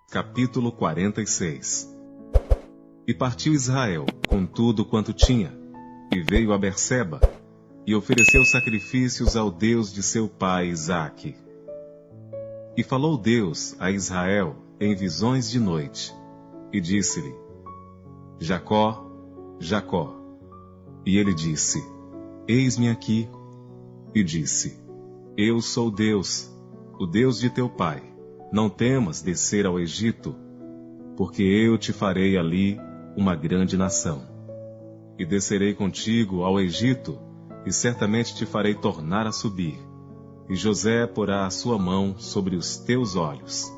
Capítulo 46. E partiu Israel com tudo quanto tinha, e veio a Berseba, e ofereceu sacrifícios ao Deus de seu pai Isaque. E falou Deus a Israel em visões de noite, e disse-lhe: Jacó, Jacó. E ele disse: Eis-me aqui. E disse: Eu sou Deus, o Deus de teu pai. Não temas descer ao Egito, porque eu te farei ali uma grande nação. E descerei contigo ao Egito, e certamente te farei tornar a subir. E José porá a sua mão sobre os teus olhos.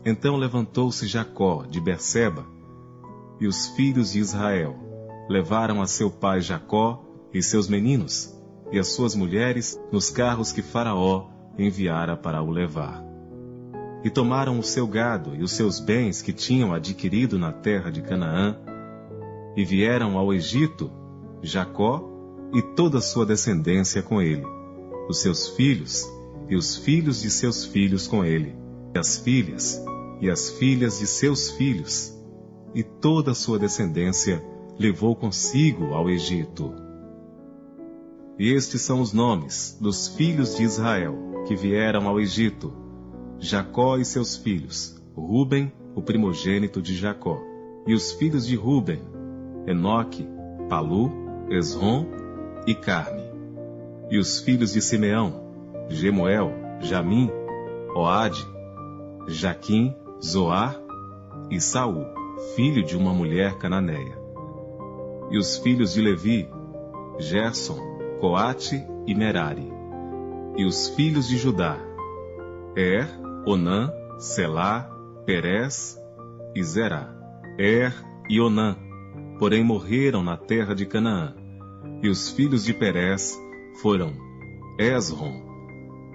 Então levantou-se Jacó de Berseba, e os filhos de Israel levaram a seu pai Jacó e seus meninos, e as suas mulheres nos carros que Faraó enviara para o levar. E tomaram o seu gado e os seus bens que tinham adquirido na terra de Canaã, e vieram ao Egito, Jacó e toda a sua descendência com ele, os seus filhos e os filhos de seus filhos com ele, e as filhas de seus filhos, e toda a sua descendência levou consigo ao Egito. E estes são os nomes dos filhos de Israel que vieram ao Egito: Jacó e seus filhos, Ruben, o primogênito de Jacó, e os filhos de Ruben, Enoque, Palu, Esrom e Carme. E os filhos de Simeão, Gemuel, Jamim, Oade, Jaquim, Zoar e Saul, filho de uma mulher cananeia. E os filhos de Levi, Gerson, Coate e Merari. E os filhos de Judá, Onã, Selá, Perez e Zerá. E Onã, porém morreram na terra de Canaã. E os filhos de Perez foram Esrom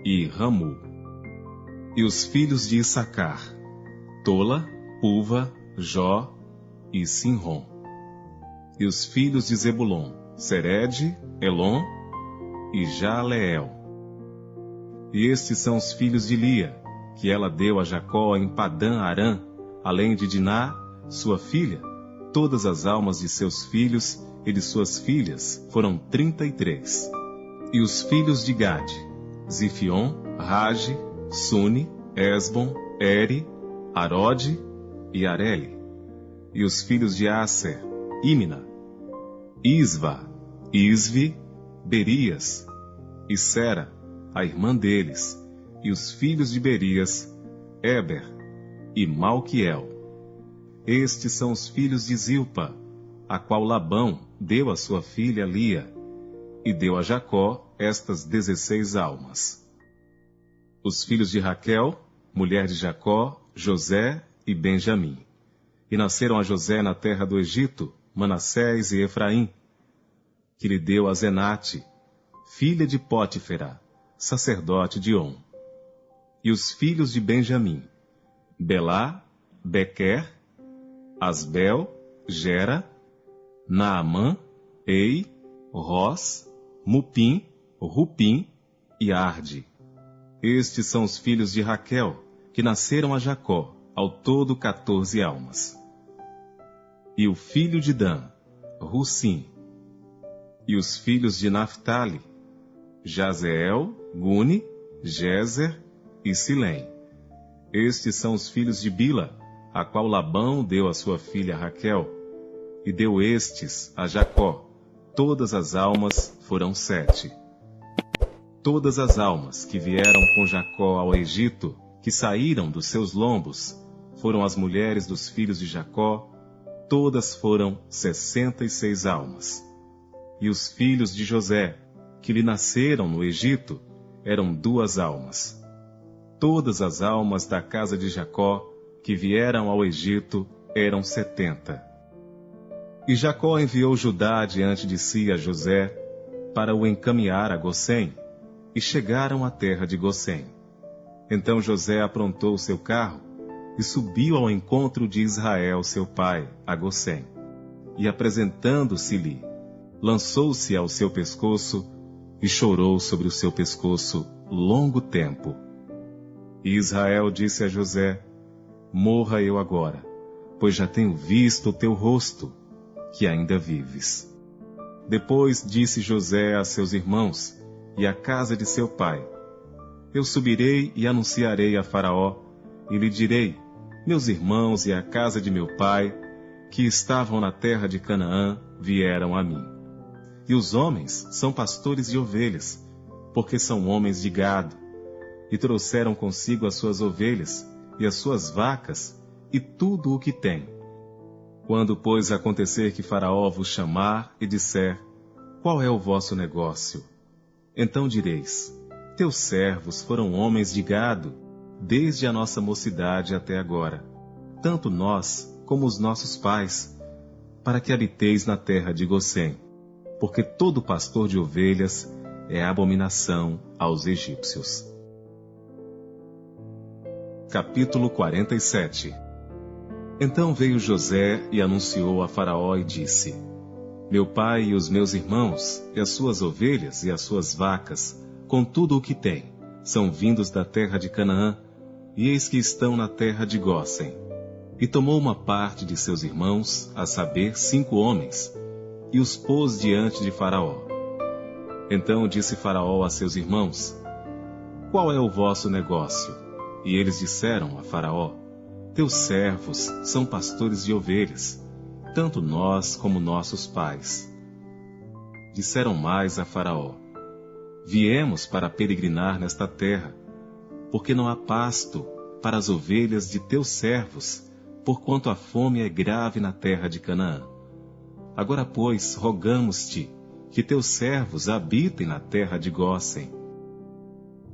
e Ramu. E os filhos de Issacar, Tola, Puva, Jó e Sinrom. E os filhos de Zebulon, Sered, Elon e Jaleel. E estes são os filhos de Lia, que ela deu a Jacó em Padã-Arã, além de Diná, sua filha. Todas as almas de seus filhos e de suas filhas foram 33. E os filhos de Gade, Zifion, Rage, Suni, Esbon, Eri, Arode e Areli. E os filhos de Aser, Imna, Isva, Isvi, Berias e Sera, a irmã deles, e os filhos de Berias, Eber e Malquiel. Estes são os filhos de Zilpa, a qual Labão deu a sua filha Lia, e deu a Jacó estas 16 almas. Os filhos de Raquel, mulher de Jacó, José e Benjamim. E nasceram a José na terra do Egito, Manassés e Efraim, que lhe deu a Zenate, filha de Potifera, sacerdote de On. E os filhos de Benjamim, Belá, Bequer, Asbel, Gera, Naamã, Ei, Ros, Mupim, Rupim e Arde. Estes são os filhos de Raquel, que nasceram a Jacó, ao todo 14 almas. E o filho de Dan, Russim. E os filhos de Naphtali, Jazeel, Guni, Jezer e Silém. Estes são os filhos de Bila, a qual Labão deu a sua filha Raquel, e deu estes a Jacó. Todas as almas foram 7. Todas as almas que vieram com Jacó ao Egito, que saíram dos seus lombos, foram as mulheres dos filhos de Jacó. Todas foram 66 almas. E os filhos de José, que lhe nasceram no Egito, eram 2 almas. Todas as almas da casa de Jacó, que vieram ao Egito, eram 70. E Jacó enviou Judá diante de si a José, para o encaminhar a Gosém, e chegaram à terra de Gosém. Então José aprontou seu carro, e subiu ao encontro de Israel seu pai, a Gosém. E apresentando-se-lhe, lançou-se ao seu pescoço, e chorou sobre o seu pescoço longo tempo. E Israel disse a José: morra eu agora, pois já tenho visto o teu rosto, que ainda vives. Depois disse José a seus irmãos e à casa de seu pai: Eu subirei e anunciarei a Faraó, e lhe direi: Meus irmãos e a casa de meu pai, que estavam na terra de Canaã, vieram a mim. E os homens são pastores de ovelhas, porque são homens de gado, e trouxeram consigo as suas ovelhas e as suas vacas e tudo o que têm. Quando, pois, acontecer que Faraó vos chamar e disser: Qual é o vosso negócio? Então direis: Teus servos foram homens de gado, desde a nossa mocidade até agora, tanto nós como os nossos pais, para que habiteis na terra de Gozém, porque todo pastor de ovelhas é abominação aos egípcios. Capítulo 47. Então veio José e anunciou a Faraó e disse: Meu pai e os meus irmãos, e as suas ovelhas e as suas vacas, com tudo o que têm, são vindos da terra de Canaã, e eis que estão na terra de Gozém. E tomou uma parte de seus irmãos, a saber, 5 homens, e os pôs diante de Faraó. Então disse Faraó a seus irmãos: Qual é o vosso negócio? E eles disseram a Faraó: Teus servos são pastores de ovelhas, tanto nós como nossos pais. Disseram mais a Faraó: Viemos para peregrinar nesta terra, porque não há pasto para as ovelhas de teus servos, porquanto a fome é grave na terra de Canaã. Agora, pois, rogamos-te que teus servos habitem na terra de Gozém.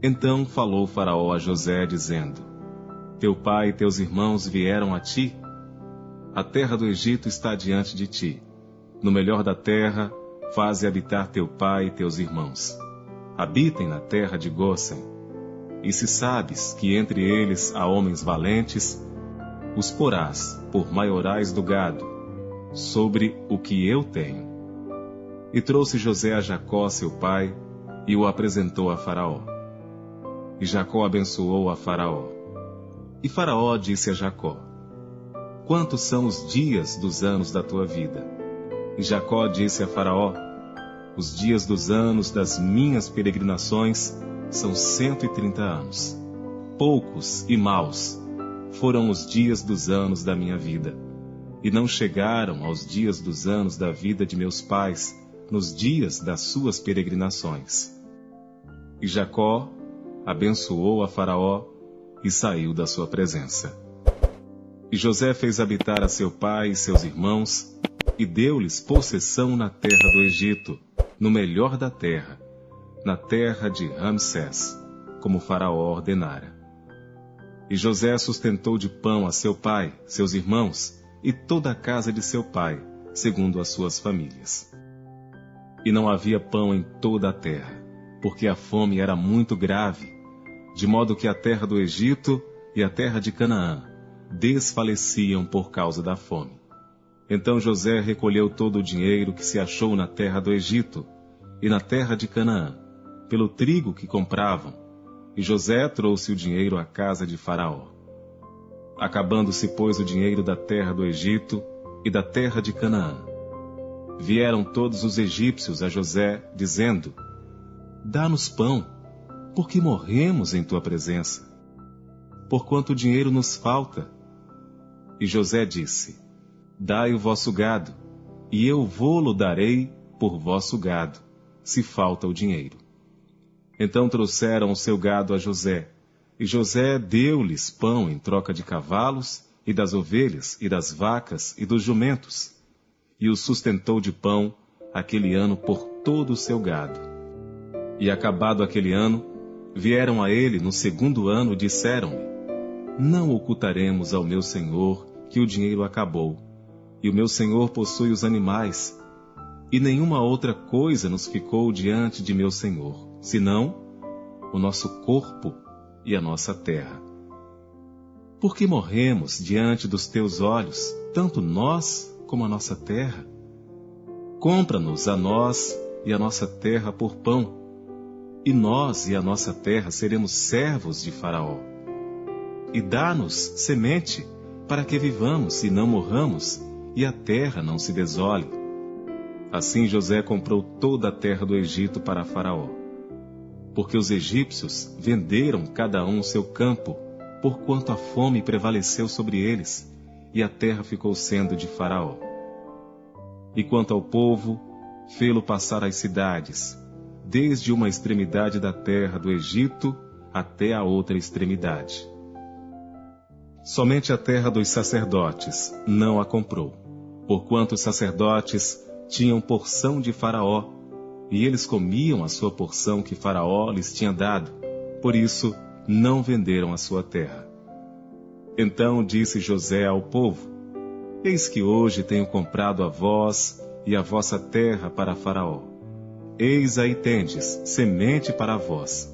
Então falou Faraó a José, dizendo: Teu pai e teus irmãos vieram a ti? A terra do Egito está diante de ti. No melhor da terra, faze habitar teu pai e teus irmãos. Habitem na terra de Gozém. E se sabes que entre eles há homens valentes, os porás por maiorais do gado, sobre o que eu tenho. E trouxe José a Jacó, seu pai, e o apresentou a Faraó. E Jacó abençoou a Faraó. E Faraó disse a Jacó: Quantos são os dias dos anos da tua vida? E Jacó disse a Faraó: Os dias dos anos das minhas peregrinações são 130 anos. Poucos e maus foram os dias dos anos da minha vida, e não chegaram aos dias dos anos da vida de meus pais, nos dias das suas peregrinações. E Jacó abençoou a Faraó e saiu da sua presença. E José fez habitar a seu pai e seus irmãos, e deu-lhes possessão na terra do Egito, no melhor da terra, na terra de Ramsés, como Faraó ordenara. E José sustentou de pão a seu pai, seus irmãos, e toda a casa de seu pai, segundo as suas famílias. E não havia pão em toda a terra, porque a fome era muito grave, de modo que a terra do Egito e a terra de Canaã desfaleciam por causa da fome. Então José recolheu todo o dinheiro que se achou na terra do Egito e na terra de Canaã, pelo trigo que compravam, e José trouxe o dinheiro à casa de Faraó. Acabando-se, pois, o dinheiro da terra do Egito e da terra de Canaã, vieram todos os egípcios a José, dizendo: Dá-nos pão, porque morremos em tua presença. Porquanto o dinheiro nos falta. E José disse: Dai o vosso gado, e eu vô-lo darei por vosso gado, se falta o dinheiro. Então trouxeram o seu gado a José, e José deu-lhes pão em troca de cavalos, e das ovelhas, e das vacas, e dos jumentos, e o sustentou de pão aquele ano por todo o seu gado. E acabado aquele ano, vieram a ele no segundo ano e disseram-lhe: Não ocultaremos ao meu senhor que o dinheiro acabou, e o meu senhor possui os animais, e nenhuma outra coisa nos ficou diante de meu senhor, senão o nosso corpo e a nossa terra. Por que morremos diante dos teus olhos, tanto nós como a nossa terra? Compra-nos a nós e a nossa terra por pão, e nós e a nossa terra seremos servos de Faraó. e dá-nos semente, para que vivamos e não morramos, e a terra não se desole. Assim José comprou toda a terra do Egito para Faraó, porque os egípcios venderam cada um seu campo, porquanto a fome prevaleceu sobre eles, e a terra ficou sendo de Faraó. E quanto ao povo, fê-lo passar as cidades, desde uma extremidade da terra do Egito até a outra extremidade. Somente a terra dos sacerdotes não a comprou, porquanto os sacerdotes tinham porção de Faraó, e eles comiam a sua porção que Faraó lhes tinha dado, por isso não venderam a sua terra. Então disse José ao povo: Eis que hoje tenho comprado a vós e a vossa terra para Faraó. Eis aí tendes semente para vós,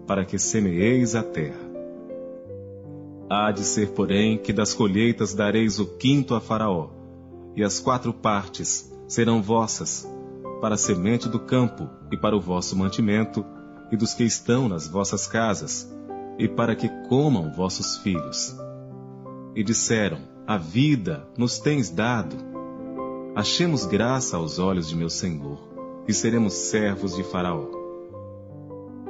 para que semeeis a terra. Há de ser, porém, que das colheitas dareis o quinto a Faraó, e as 4 partes serão vossas, para a semente do campo e para o vosso mantimento, e dos que estão nas vossas casas, e para que comam vossos filhos. E disseram: A vida nos tens dado. Achemos graça aos olhos de meu senhor, e seremos servos de Faraó.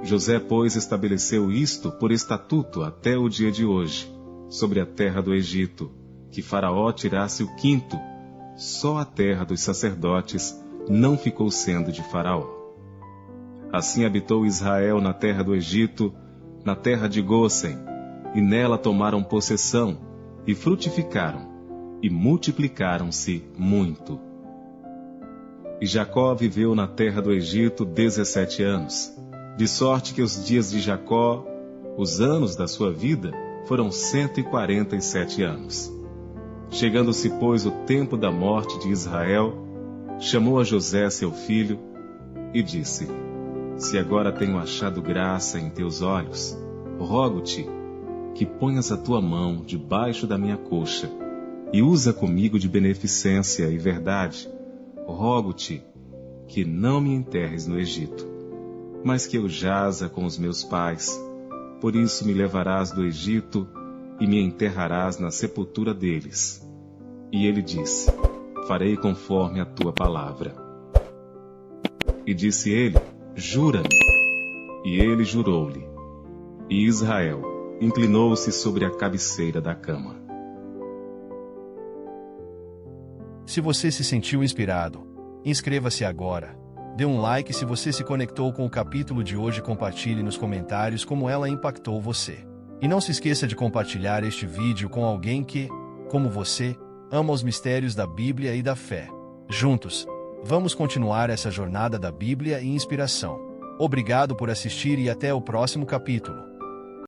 José, pois, estabeleceu isto por estatuto até o dia de hoje, sobre a terra do Egito, que Faraó tirasse o quinto, só a terra dos sacerdotes não ficou sendo de Faraó. Assim habitou Israel na terra do Egito, na terra de Gósen, e nela tomaram possessão, e frutificaram, e multiplicaram-se muito. E Jacó viveu na terra do Egito 17 anos, de sorte que os dias de Jacó, os anos da sua vida, foram 147 anos. Chegando-se, pois, o tempo da morte de Israel, chamou a José, seu filho, e disse: Se agora tenho achado graça em teus olhos, rogo-te que ponhas a tua mão debaixo da minha coxa, e usa comigo de beneficência e verdade. Rogo-te que não me enterres no Egito, mas que eu jaza com os meus pais. Por isso me levarás do Egito e me enterrarás na sepultura deles. E ele disse: Farei conforme a tua palavra. E disse ele: Jura-me. E ele jurou-lhe. E Israel inclinou-se sobre a cabeceira da cama. Se você se sentiu inspirado, inscreva-se agora. Dê um like se você se conectou com o capítulo de hoje e compartilhe nos comentários como ela impactou você. E não se esqueça de compartilhar este vídeo com alguém que, como você, ama os mistérios da Bíblia e da fé. Juntos, vamos continuar essa jornada da Bíblia e inspiração. Obrigado por assistir e até o próximo capítulo.